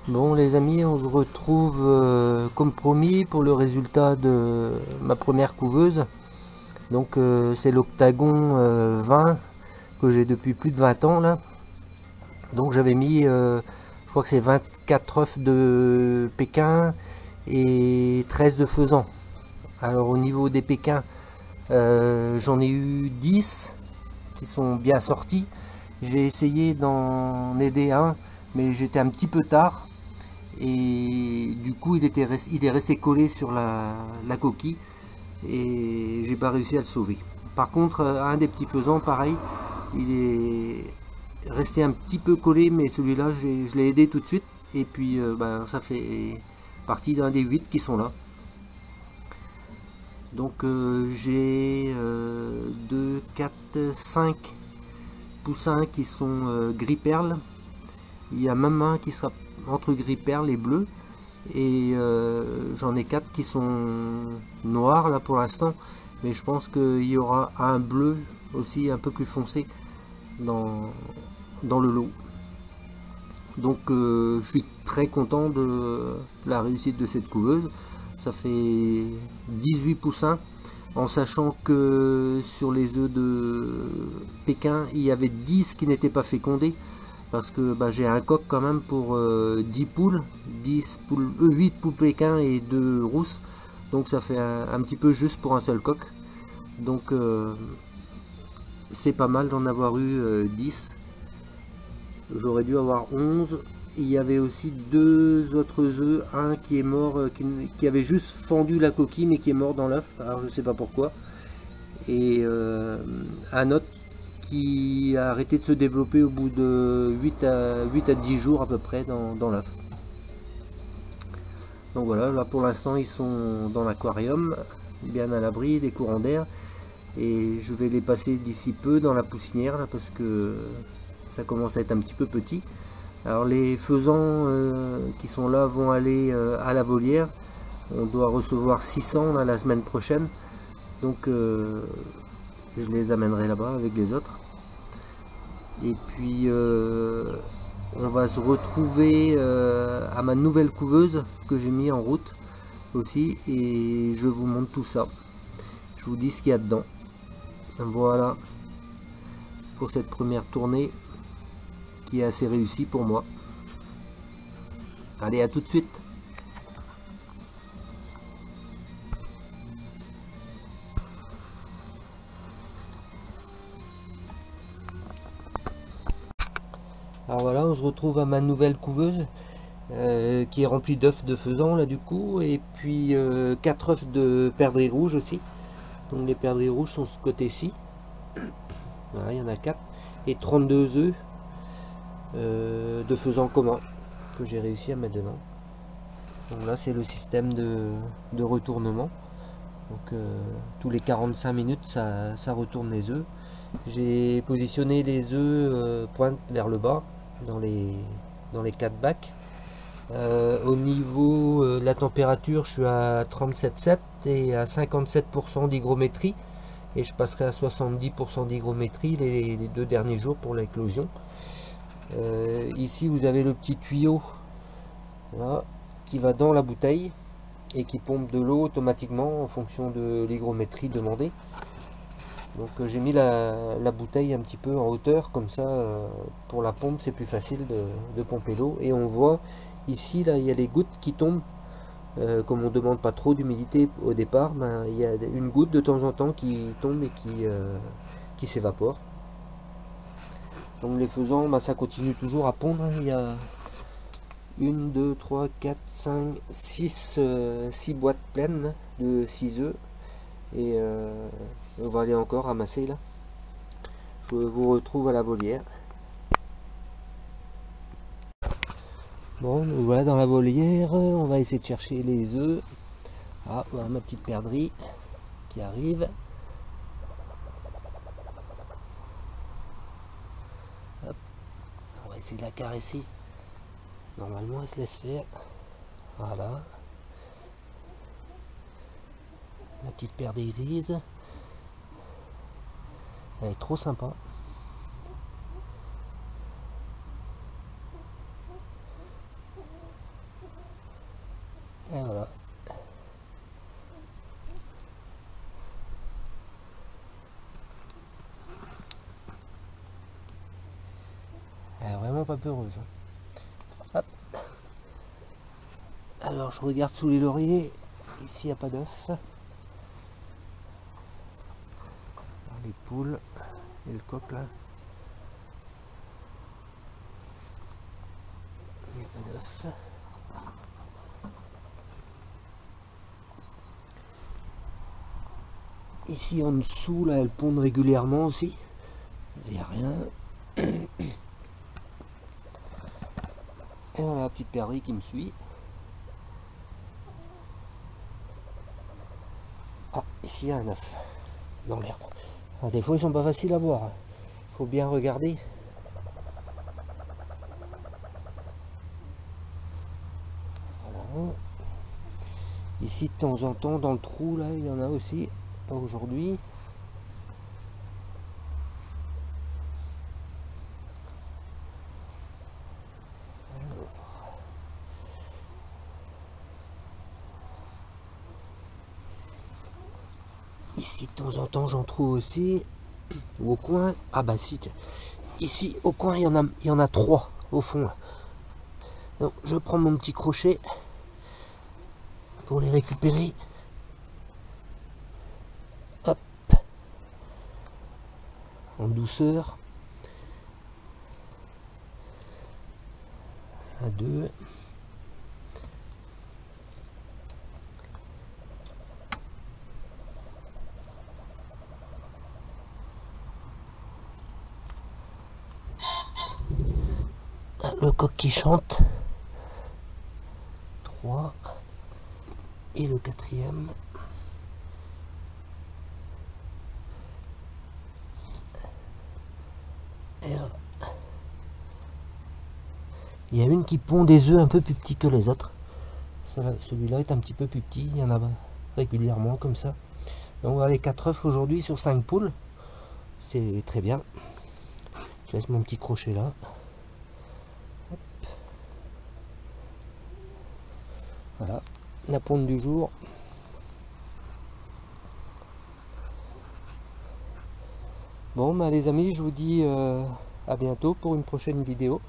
Bon les amis, on se retrouve comme promis pour le résultat de ma première couveuse. Donc c'est l'Octagon 20 que j'ai depuis plus de 20 ans là. Donc j'avais mis, je crois que c'est 24 œufs de Pékin et 13 de faisan. Alors au niveau des Pékins, j'en ai eu 10 qui sont bien sortis. J'ai essayé d'en aider un, mais j'étais un petit peu tard. Et du coup il est resté collé sur la coquille et j'ai pas réussi à le sauver. Par contre un des petits faisans pareil, il est resté un petit peu collé, mais celui-là je l'ai aidé tout de suite et puis ça fait partie d'un des 8 qui sont là. Donc j'ai 2, 4, 5 poussins qui sont gris perle. Il y a même un qui sera entre gris perle et bleu. Et j'en ai 4 qui sont noirs là pour l'instant, mais je pense qu'il y aura un bleu aussi un peu plus foncé dans le lot. Donc je suis très content de la réussite de cette couveuse. Ça fait 18 poussins, en sachant que sur les œufs de Pékin il y avait 10 qui n'étaient pas fécondés, parce que j'ai un coq quand même pour 10 poules, 8 poules Pékin et 2 rousses, donc ça fait un petit peu juste pour un seul coq. Donc c'est pas mal d'en avoir eu 10. J'aurais dû avoir 11. Il y avait aussi 2 autres œufs, un qui est mort, qui avait juste fendu la coquille mais qui est mort dans l'œuf, alors je sais pas pourquoi, et un autre qui a arrêté de se développer au bout de 8 à 10 jours à peu près dans l'œuf. Donc voilà, là pour l'instant ils sont dans l'aquarium, bien à l'abri des courants d'air, et je vais les passer d'ici peu dans la poussinière là, parce que ça commence à être un petit peu petit. Alors les faisans qui sont là vont aller à la volière. On doit recevoir 600 là, la semaine prochaine, donc je les amènerai là-bas avec les autres. Et puis on va se retrouver à ma nouvelle couveuse que j'ai mis en route aussi, et je vous montre tout ça. Je vous dis ce qu'il y a dedans. Voilà pour cette première tournée qui est assez réussie pour moi. Allez, à tout de suite. Alors voilà, on se retrouve à ma nouvelle couveuse qui est remplie d'œufs de faisan là du coup, et puis 4 œufs de perdrix rouge aussi. Donc les perdrix rouges sont ce côté-ci. Voilà, il y en a 4. Et 32 œufs de faisan commun que j'ai réussi à mettre dedans. Donc là c'est le système de retournement. Donc tous les 45 minutes ça retourne les œufs. J'ai positionné les œufs pointe vers le bas dans les 4 bacs. Au niveau de la température, je suis à 37,7 et à 57% d'hygrométrie, et je passerai à 70% d'hygrométrie les 2 derniers jours pour l'éclosion. Ici vous avez le petit tuyau là, qui va dans la bouteille et qui pompe de l'eau automatiquement en fonction de l'hygrométrie demandée. Donc j'ai mis la bouteille un petit peu en hauteur, comme ça pour la pompe c'est plus facile de pomper l'eau. Et on voit ici là il y a les gouttes qui tombent. Comme on ne demande pas trop d'humidité au départ, il y a une goutte de temps en temps qui tombe et qui s'évapore. Donc les faisans, ça continue toujours à pondre. Il y a 1, 2, 3, 4, 5, 6 boîtes pleines de 6 œufs. Et on va aller encore ramasser là. Je vous retrouve à la volière. Bon, nous voilà dans la volière. On va essayer de chercher les œufs. Ah, voilà ma petite perdrix qui arrive. Hop. On va essayer de la caresser. Normalement, elle se laisse faire. Voilà. La petite perdrix grise. Elle est trop sympa. Et voilà. Elle est vraiment pas peureuse. Hop. Alors je regarde sous les lauriers. Ici il n'y a pas d'œuf. Les poules et le coq là. Il n'y a pas d'œuf. Ici en dessous là elles pondent régulièrement aussi. Il n'y a rien. Et voilà la petite perdrix qui me suit. Ah, ici il y a un œuf dans l'herbe. Ah, des fois ils sont pas faciles à voir. Faut bien regarder. Voilà. Ici de temps en temps dans le trou là il y en a aussi. Pas aujourd'hui. Ici de temps en temps j'en trouve aussi. Ou au coin. Ah bah si, tiens. Ici au coin il y en a 3 au fond là. Donc je prends mon petit crochet pour les récupérer. Hop. En douceur. 1, 2. Le coq qui chante. 3. Et le 4e. Et là. Il y a une qui pond des œufs un peu plus petits que les autres. Celui-là est un petit peu plus petit. Il y en a régulièrement comme ça. Donc on va les 4 œufs aujourd'hui sur 5 poules. C'est très bien. Je laisse mon petit crochet là. Hop. Voilà, la ponte du jour. Bon bah les amis, je vous dis à bientôt pour une prochaine vidéo.